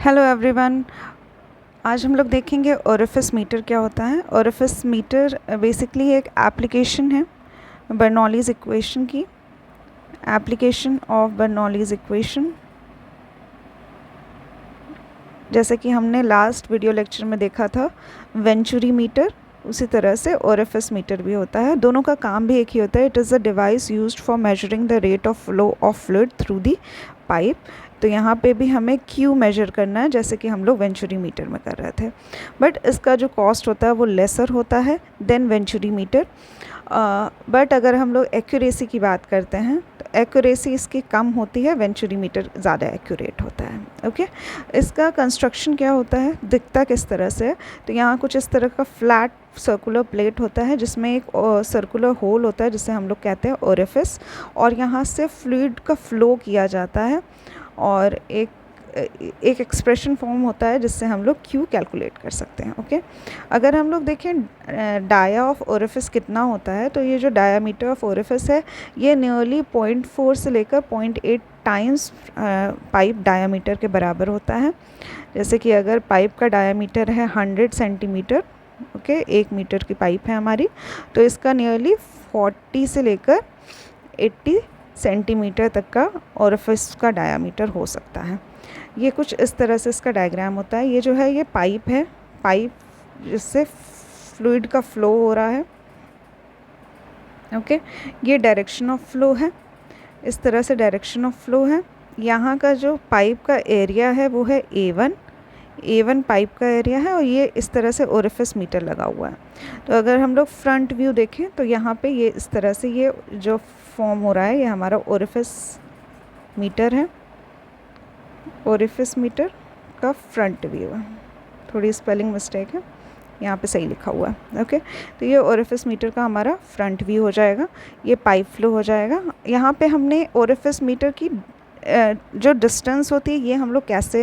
Hello everyone. आज हम लोग देखेंगे ओरिफिस मीटर क्या होता है। ओरिफिस मीटर बेसिकली एक एप्लीकेशन है बर्नौलीज़ इक्वेशन की। एप्लीकेशन ऑफ बर्नौलीज़ इक्वेशन, जैसे कि हमने लास्ट वीडियो लेक्चर में देखा था वेंचुरी मीटर, उसी तरह से ओरिफिस मीटर भी होता है। दोनों का काम भी एक ही होता है। It is a device used for measuring the rate of flow of fluid through the pipe. तो यहाँ पे भी हमें क्यू मेजर करना है, जैसे कि हम लोग वेंचुरी मीटर में कर रहे थे, बट इसका जो कॉस्ट होता है वो लेसर होता है देन वेंचुरी मीटर। बट अगर हम लोग एक्यूरेसी की बात करते हैं तो एक्यूरेसी इसकी कम होती है, वेंचुरी मीटर ज़्यादा एक्यूरेट होता है। ओके, इसका कंस्ट्रक्शन क्या होता है, दिखता किस तरह से है, तो यहाँ कुछ इस तरह का फ्लैट सर्कुलर प्लेट होता है जिसमें एक सर्कुलर होल होता है जिसे हम लोग कहते हैं ओरिफिस, और यहाँ से फ्लूइड का फ्लो किया जाता है और एक एक्सप्रेशन फॉर्म होता है जिससे हम लोग क्यू कैलकुलेट कर सकते हैं। ओके, अगर हम लोग देखें डाया ऑफ ओरिफिस कितना होता है, तो ये जो डायामीटर ऑफ ओरिफिस है ये नियरली 0.4 से लेकर 0.8 टाइम्स पाइप डायामीटर के बराबर होता है। जैसे कि अगर पाइप का डायामीटर है 100 सेंटीमीटर, ओके, 1 मीटर की पाइप है हमारी, तो इसका नियरली 40 से लेकर 80 सेंटीमीटर तक का ओरिफिस का डायामीटर हो सकता है। ये कुछ इस तरह से इसका डायग्राम होता है। ये जो है ये पाइप है, पाइप जिससे फ्लूइड का फ्लो हो रहा है। ओके, ये डायरेक्शन ऑफ फ्लो है, इस तरह से डायरेक्शन ऑफ फ्लो है। यहाँ का जो पाइप का एरिया है वो है A1 पाइप का एरिया है, और ये इस तरह से ओरिफिस मीटर लगा हुआ है। तो अगर हम लोग फ्रंट व्यू देखें तो यहाँ पे ये इस तरह से ये जो फॉर्म हो रहा है ये हमारा ओरिफिस मीटर है। ओरिफिस मीटर का फ्रंट व्यू है, थोड़ी स्पेलिंग मिस्टेक है, यहाँ पे सही लिखा हुआ है। ओके, तो ये ओरिफिस मीटर का हमारा फ्रंट व्यू हो जाएगा, ये पाइप फ्लो हो जाएगा। यहाँ पे हमने ओरिफिस मीटर की जो डिस्टेंस होती है ये हम लोग कैसे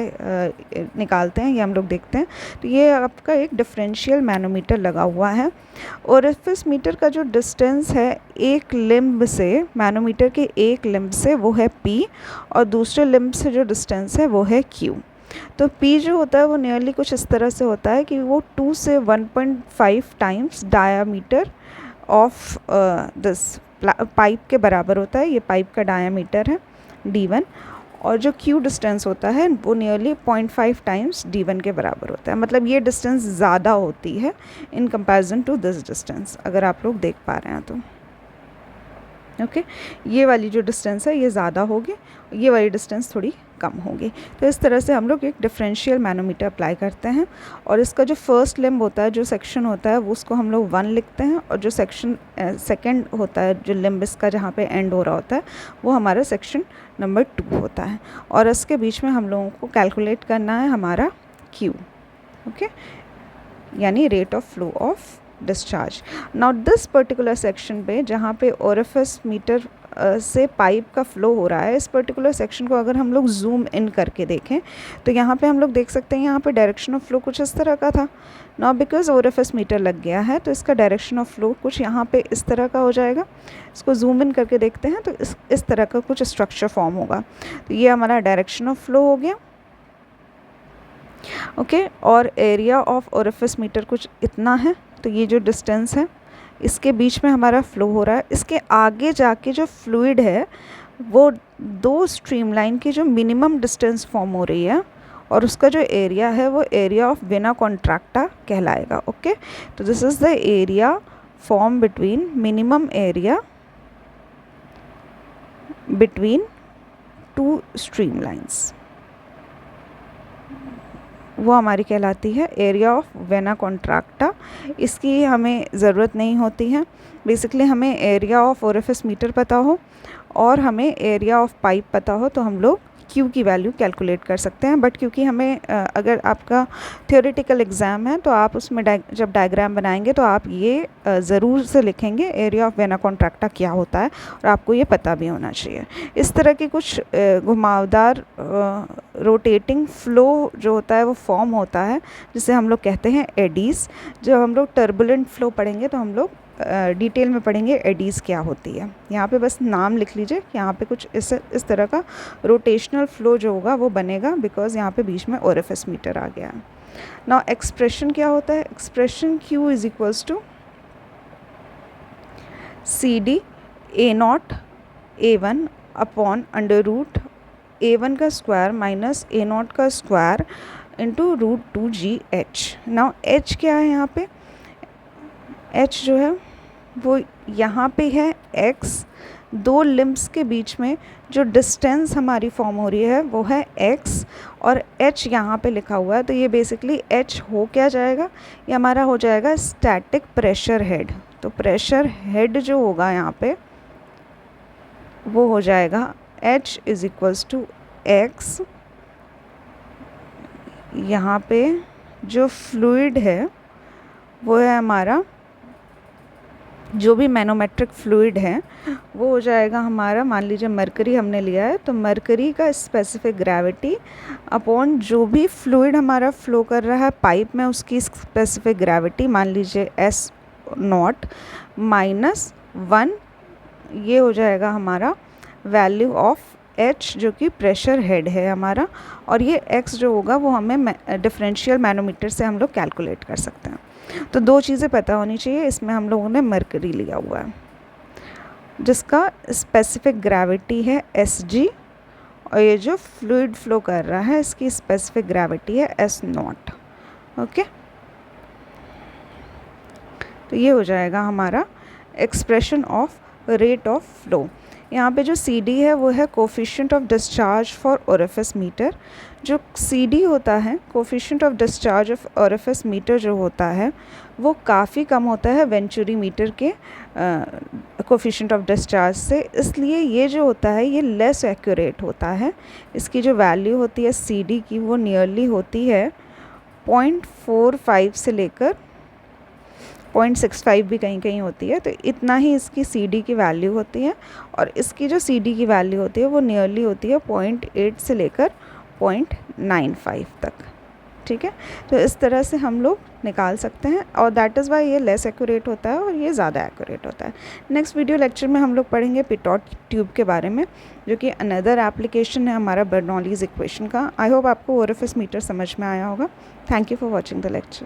निकालते हैं ये हम लोग देखते हैं। तो ये आपका एक डिफरेंशियल मैनोमीटर लगा हुआ है। ओरिफिस मीटर का जो डिस्टेंस है एक लिम्ब से, मैनोमीटर के एक लिम्ब से, वो है P, और दूसरे लिम्ब से जो डिस्टेंस है वो है Q। तो P जो होता है वो नियरली कुछ इस तरह से होता है कि वो 2 से 1.5 times diameter of this pipe के बराबर होता है। ये पाइप का डायामीटर है D1, और जो Q डिस्टेंस होता है वो नियरली 0.5 टाइम्स D1 के बराबर होता है। मतलब ये डिस्टेंस ज़्यादा होती है in comparison to this distance, अगर आप लोग देख पा रहे हैं तो। ओके, ये वाली जो डिस्टेंस है ये ज़्यादा होगी, ये वाली डिस्टेंस थोड़ी कम होगी। तो इस तरह से हम लोग एक डिफरेंशियल मैनोमीटर अप्लाई करते हैं, और इसका जो फर्स्ट लिम्ब होता है, जो सेक्शन होता है, वो उसको हम लोग 1 लिखते हैं, और जो सेक्शन सेकंड होता है, जो लिम्ब इसका जहाँ पे एंड हो रहा होता है, वो हमारा सेक्शन नंबर 2 होता है। और इसके बीच में हम लोगों को कैलकुलेट करना है हमारा Q, ओके, यानी rate of flow of discharge. Now this particular section पे जहाँ पे ओरिफिस मीटर से पाइप का फ्लो हो रहा है, इस पर्टिकुलर सेक्शन को अगर हम लोग जूम इन करके देखें तो यहाँ पे हम लोग देख सकते हैं यहाँ पे डायरेक्शन ऑफ फ्लो कुछ इस तरह का था। नाउ बिकॉज ओरिफिस मीटर लग गया है तो इसका डायरेक्शन ऑफ फ्लो कुछ यहाँ पे इस तरह का हो जाएगा। इसको जूम इन करके देखते हैं तो इस तरह का कुछ स्ट्रक्चर फॉर्म होगा। तो ये हमारा डायरेक्शन ऑफ फ्लो हो गया। ओके, और एरिया ऑफ ओरिफिस मीटर कुछ इतना है। तो ये जो डिस्टेंस है इसके बीच में हमारा फ्लो हो रहा है, इसके आगे जाके जो फ्लूइड है वो 2 स्ट्रीमलाइन की जो मिनिमम डिस्टेंस फॉर्म हो रही है, और उसका जो एरिया है वो एरिया ऑफ वेना कॉन्ट्रैक्टा कहलाएगा। ओके, तो this is the area form between minimum area between 2 streamlines, वो हमारी कहलाती है एरिया ऑफ वेना कॉन्ट्रैक्टा। इसकी हमें ज़रूरत नहीं होती है। बेसिकली हमें एरिया ऑफ ओरिफिस मीटर पता हो और हमें एरिया ऑफ पाइप पता हो तो हम लोग Q की वैल्यू कैलकुलेट कर सकते हैं। बट क्योंकि हमें अगर आपका थियोरेटिकल एग्ज़ाम है तो आप उसमें जब डायग्राम बनाएंगे तो आप ये ज़रूर से लिखेंगे एरिया ऑफ वेना कॉन्ट्रैक्टा क्या होता है, और आपको ये पता भी होना चाहिए। इस तरह की कुछ घुमावदार रोटेटिंग फ्लो जो होता है वो फॉर्म होता है जिसे हम लोग कहते हैं एडीज़। जब हम लोग टर्बुलेंट फ्लो पढ़ेंगे तो हम लोग डिटेल में पढ़ेंगे एडीज़ क्या होती है। यहाँ पे बस नाम लिख लीजिए कि यहाँ पे कुछ इस तरह का रोटेशनल फ्लो जो होगा वो बनेगा, बिकॉज यहाँ पे बीच में ओरिफिस मीटर आ गया है। नाउ एक्सप्रेशन क्या होता है, expression Q is equals to CD A0 A1 upon under root A1 का स्क्वायर माइनस A0 का square into √2GH। Now H क्या है यहाँ पे, H जो है वो यहाँ पे है x, दो लिम्ब्स के बीच में जो डिस्टेंस हमारी फॉर्म हो रही है वो है x, और h यहाँ पे लिखा हुआ है, तो ये बेसिकली h हो क्या जाएगा, ये हमारा हो जाएगा स्टैटिक प्रेशर हेड। तो प्रेशर हेड जो होगा यहाँ पे वो हो जाएगा h is equals to x, यहाँ पे जो फ्लूइड है वो है हमारा, जो भी मैनोमेट्रिक फ्लूइड है वो हो जाएगा हमारा, मान लीजिए मरकरी हमने लिया है तो मरकरी का स्पेसिफिक ग्रेविटी अपॉन जो भी फ्लूइड हमारा फ्लो कर रहा है पाइप में उसकी स्पेसिफिक ग्रेविटी, मान लीजिए S0 माइनस 1, ये हो जाएगा हमारा वैल्यू ऑफ H जो कि प्रेशर हेड है हमारा, और ये X जो होगा वो हमें डिफरेंशियल मैनोमीटर से हम लोग कैलकुलेट कर सकते हैं। तो दो चीज़ें पता होनी चाहिए, इसमें हम लोगों ने मरकरी लिया हुआ है जिसका स्पेसिफिक ग्रेविटी है Sg, और ये जो फ्लूइड फ्लो कर रहा है इसकी स्पेसिफिक ग्रेविटी है S0। ओके, तो ये हो जाएगा हमारा expression of rate of flow. यहाँ पे जो CD है वो है coefficient of discharge for orifice meter. जो CD होता है coefficient of discharge of orifice meter जो होता है वो काफ़ी कम होता है वेंचुरी मीटर के कोफिशिएंट ऑफ डिस्चार्ज से, इसलिए ये जो होता है ये लेस एक्यूरेट होता है। इसकी जो वैल्यू होती है CD की वो नियरली होती है 0.45 से लेकर 0.65 भी कहीं कहीं होती है, तो इतना ही इसकी CD की वैल्यू होती है, और इसकी जो CD की वैल्यू होती है वो नियरली होती है 0.8 से लेकर 0.95 तक। ठीक है, तो इस तरह से हम लोग निकाल सकते हैं, और दैट इज़ वाई ये लेस एक्यूरेट होता है और ये ज़्यादा एक्यूरेट होता है। नेक्स्ट वीडियो लेक्चर में हम लोग पढ़ेंगे पिटॉट ट्यूब के बारे में, जो कि अनदर एप्लीकेशन है हमारा बर्नौलीज़ इक्वेशन का। आई होप आपको ओरिफिस मीटर समझ में आया होगा। Thank you for watching the lecture.